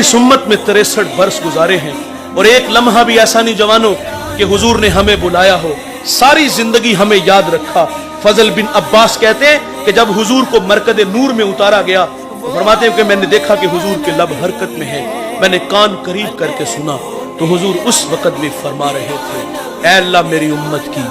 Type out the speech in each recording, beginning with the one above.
इस उम्मत में 63 बरस गुजारे हैं और एक लम्हा भी ऐसा नहीं जवानों कि हुजूर ने हमें बुलाया हो, सारी जिंदगी हमें याद रखा। फजल बिन अब्बास कहते हैं कि जब हुजूर को मरकद नूर में उतारा गया तो फरमाते हैं कि मैंने देखा कि हुजूर के लब हरकत में है, मैंने कान करीब करके सुना तो हुजूर उस वक़्त भी फरमा रहे थे, ऐ अल्लाह मेरी उम्मत की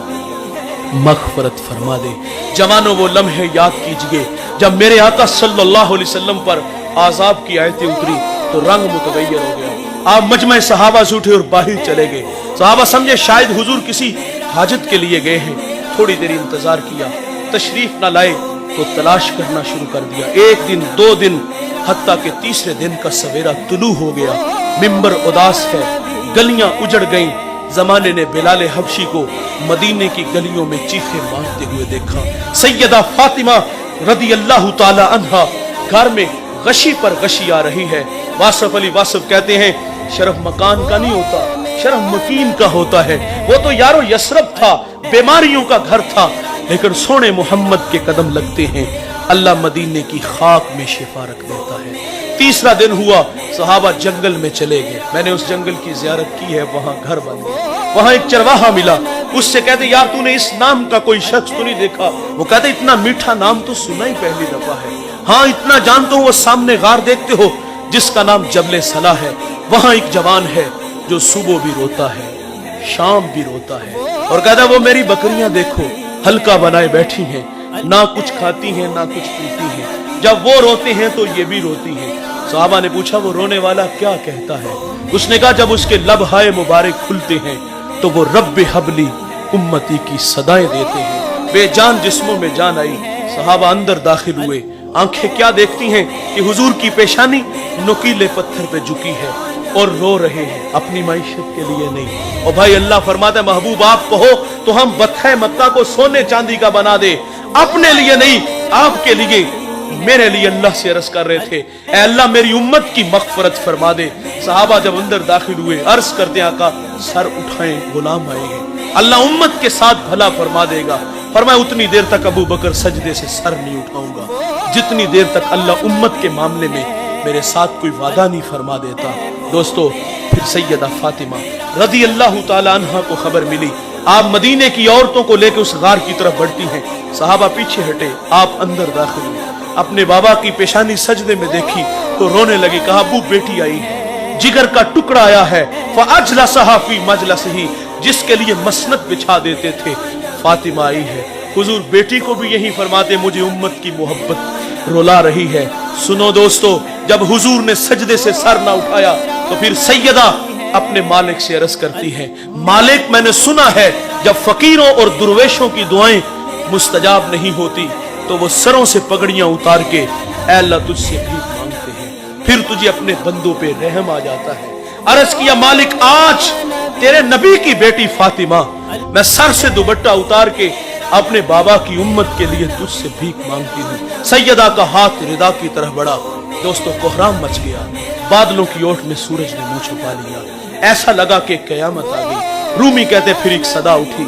मग़फ़िरत फरमा दे। जवानों वो लम्हे याद कीजिए जब मेरे आका सल्लल्लाहु अलैहि वसल्लम पर आज़ाब की आयतें उतरी तो रंग मुतगय्यर हो गया। आप मजमा सहाबा से उठे और बाहर चले गए। सहाबा समझे शायद हुजूर किसी हाजत के लिए गए हैं, थोड़ी देर इंतजार किया, तशरीफ ना लाए तो तलाश करना शुरू कर दिया। एक दिन, 2 दिन, हत्ता के तीसरे दिन का सवेरा तुलू हो गया। मिंबर उदास है, गलियां उजड़ गईं। जमाने ने बिलाल हबशी को मदीने की गलियों में चीखे मारते हुए देखा। सैयदा फातिमा रदी अल्लाह ताला अन्हा घर में गशी पर गशी आ रही है। वासफ अली वासफ कहते हैं शरफ मकान का नहीं होता, शरफ मकीन का होता है। वो तो यारो यसरब था, बीमारियों का घर था, लेकिन सोने मोहम्मद के कदम लगते हैं अल्लाह मदीने की खाक में शिफा रख देता है। तीसरा दिन हुआ, सहाबा जंगल में चले गए। मैंने उस जंगल की जियारत की है, वहां घर बन गया। वहां एक चरवाहा मिला, उससे कहते यार तूने इस नाम का कोई शख्स तो नहीं देखा? वो कहते इतना मीठा नाम तो सुना ही पहली दफा है। हाँ इतना जानते हो, वो सामने गार देखते हो जिसका नाम जबले सला है, वहां एक जवान है जो सुबह भी रोता है, शाम भी रोता है, और कहता वो मेरी बकरियां देखो हल्का बनाए बैठी हैं, ना कुछ खाती हैं ना कुछ पीती हैं। जब वो रोते हैं तो ये भी रोती हैं। सहाबा ने पूछा वो रोने वाला क्या कहता है? उसने कहा जब उसके लब हाय मुबारक खुलते हैं तो वो रब्बे हबली उम्मती की सदाएं देते हैं। बेजान जिस्मों में जान आई। सहाबा अंदर दाखिल हुए। आंखें क्या देखती हैं कि हुजूर की पेशानी नुकीले पत्थर पे झुकी है और रो रहे हैं, अपनी माइशत के लिए नहीं। और भाई अल्लाह फरमाता है महबूब आप कहो तो हम बत्थे मक्का को सोने चांदी का बना दे, अपने लिए नहीं आपके लिए। मेरे लिए अल्लाह से अर्ज कर रहे थे ऐ अल्लाह मेरी उम्मत की मग़फ़िरत फरमा दे। सहाबा जब अंदर दाखिल हुए अर्ज करते आका सर उठाएं गुलाम आए हैं, अल्लाह उम्मत के साथ भला फरमा देगा। फरमाया उतनी देर तक अबू बकर सजदे से सर नहीं उठाऊंगा जितनी देर तक अल्लाह उम्मत के मामले में मेरे साथ कोई वादा नहीं फरमा देता। दोस्तों फिर सैयदा फातिमा रदी अल्लाह ताला अन्हा को खबर मिली, आप मदीने की औरतों को लेकर उस गार की तरफ बढ़ती हैं। सहाबा पीछे हटे, आप अंदर दाखिल हुए। अपने बाबा की पेशानी सजदे में देखी तो रोने लगी। कहा अबू बेटी आई है, जिगर का टुकड़ा आया है, फअजलसहा फी मजलसिही, जिसके लिए मसनद बिछा देते थे, फातिमा आई है। हुजूर बेटी को भी यही फरमाते मुझे उम्मत की मोहब्बत रुला रही है। सुनो दोस्तों, जब हुजूर ने सजदे से सर ना उठाया तो फिर सैयदा अपने मालिक से अर्ज करती है मालिक मैंने सुना है जब फकीरों और दुर्वेशों की दुआएं मुस्तजाब नहीं होती तो वो सरों से पगड़ियां उतार के ऐ अल्लाह तुझसे भीख मांगते हैं, फिर तुझे अपने बंदों पे रहम आ जाता है। अर्ज किया मालिक आज तेरे नबी की बेटी फातिमा मैं सर से दुपट्टा उतार के अपने बाबा की उम्मत के लिए तुझसे भीख मांगती हूँ। सैयदा का हाथ रिदा की तरफ बढ़ा। दोस्तों कोहराम मच गया, बादलों की ओट में सूरज ने मुंह छुपा लिया, ऐसा लगा कि कयामत आ गई। रूमी कहते फिर एक सदा उठी,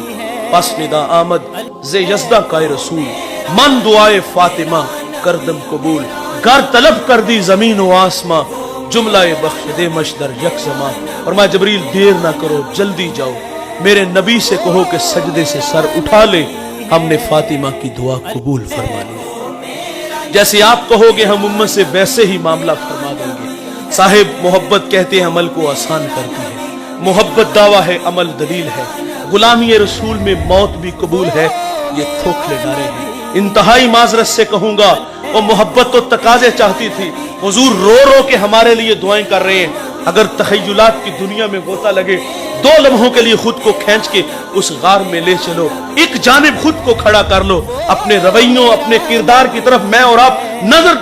पस निदा आमद जे यज़दा का रसूल, मन दुआए फातिमा करदम कबूल, घर तलब कर दी जमीन व आसमां, जुमलाए बख्श दे मशदर यकजमा। और मैं जबरील देर ना करो जल्दी जाओ, मेरे नबी से कहो कि सजदे से सर उठा ले, हमने फातिमा की दुआ कबूल फरमा ली। जैसे आप कहोगे हम उम्मत से वैसे ही मामला फरमा देंगे। साहिब मोहब्बत कहते हैं अमल को आसान करती है, मोहब्बत दावा है अमल दलील है, गुलामी रसूल में मौत भी कबूल है, ये खोखले नारे हैं। इंतहाई माजरत से कहूंगा वो मोहब्बत तो तकाजे चाहती थी, हुजूर रो रो के हमारे लिए दुआएं कर रहे हैं। अगर तखय्युलात की दुनिया में गोता लगे 2 लम्हों के लिए खुद को खींच के उस गार में ले चलो, एक जानिब खुद को खड़ा कर लो, अपने रवैयों अपने किरदार की तरफ मैं और आप नजर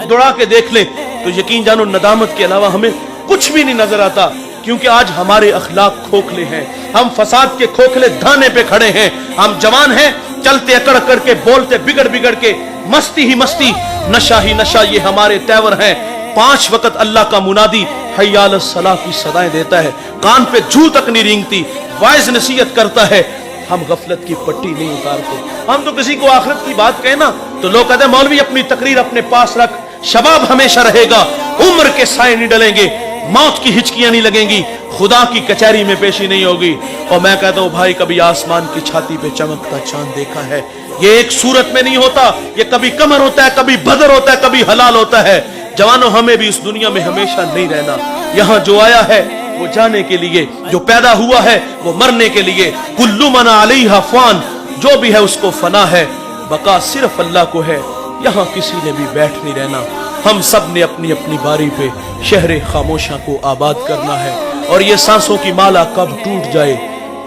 दौड़ा के देख लें तो यकीन जानो नदामत के अलावा हमें कुछ भी नहीं नजर आता। क्योंकि आज हमारे अखलाक खोखले हैं, हम फसाद के खोखले धाने पे खड़े हैं। हम जवान हैं, चलते अकड़ अकड़ के, बोलते बिगड़ बिगड़ के, मस्ती ही मस्ती, नशा ही नशा, ये हमारे तेवर हैं। 5 वक्त अल्लाह का मुनादी हय्या अलस सलाह की सदाएं देता है, कान पे जू तक नहीं रेंगती, वाइज नसीहत करता है, हम गफलत की पट्टी नहीं उतारते। हम तो किसी को आखिरत की बात कहें ना तो लोग कहते हैं मौलवी अपनी तकरीर अपने पास रख, शबाब हमेशा रहेगा, उम्र के साए नहीं डलेंगे। मौत की हिचकियां नहीं लगेंगी, खुदा की कचहरी में पेशी नहीं होगी। और मैं कहता हूं भाई, कभी आसमान की छाती पे चमकता चांद देखा है? ये एक सूरत में नहीं होता, ये कभी कमर होता है, कभी बदर होता है, कभी हलाल होता है। जवानों, हमें भी इस दुनिया में हमेशा नहीं रहना। यहां जो आया है वो जाने के लिए, जो पैदा हुआ है वो मरने के लिए। कुल्लु मन अलैहा फ़ान, जो भी है उसको फना है, बका सिर्फ अल्लाह को है। यहां किसी ने भी बैठ नहीं रहना। हम सब ने अपनी अपनी बारी पे शहरे खामोशा को आबाद करना है। और ये सांसों की माला कब टूट जाए,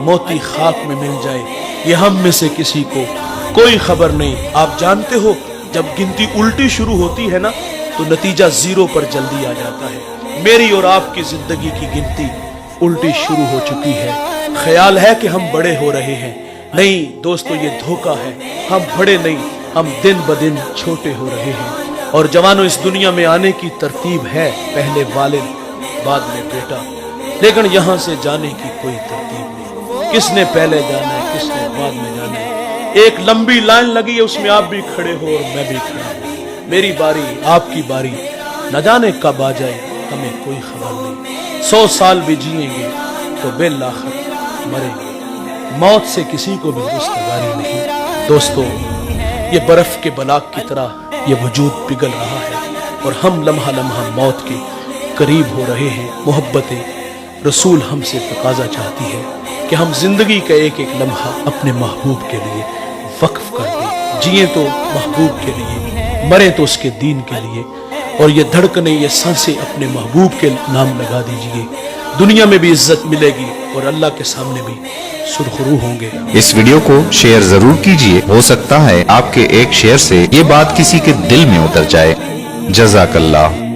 मोती खाक में मिल जाए, ये हम में से किसी को कोई खबर नहीं। आप जानते हो, जब गिनती उल्टी शुरू होती है ना, तो नतीजा जीरो पर जल्दी आ जाता है। मेरी और आपकी जिंदगी की गिनती उल्टी शुरू हो चुकी है। ख्याल है कि हम बड़े हो रहे हैं, नहीं दोस्तों, ये धोखा है। हम बड़े नहीं, हम दिन ब दिन छोटे हो रहे हैं। और जवानों, इस दुनिया में आने की तरतीब है, पहले वालिद बाद में बेटा, लेकिन यहां से जाने की कोई तरतीब नहीं। किसने पहले जाना है, किसने बाद में जाना है। एक लंबी लाइन लगी है, उसमें आप भी खड़े हो और मैं भी खड़ा हूं। मेरी बारी, आपकी बारी, न जाने कब आ जाए, हमें कोई खबर नहीं। 100 साल भी जिएंगे तो बिल्लाखिर मरेंगे। मौत से किसी को भी रुस्तगारी नहीं। दोस्तों, ये बर्फ के बलाक की तरह ये वजूद पिघल रहा है और हम लम्हा लम्हा मौत के करीब हो रहे हैं। मोहब्बत रसूल हमसे तकाजा चाहती है कि हम जिंदगी का एक एक लम्हा अपने महबूब के लिए वक्फ कर दें। जिए तो महबूब के लिए, मरे तो उसके दीन के लिए। और ये धड़कने, ये सांसें अपने महबूब के नाम लगा दीजिए। दुनिया में भी इज्जत मिलेगी और अल्लाह के सामने भी सुरखरू होंगे। इस वीडियो को शेयर जरूर कीजिए, हो सकता है आपके एक शेयर से ये बात किसी के दिल में उतर जाए। जज़ाकल्लाह।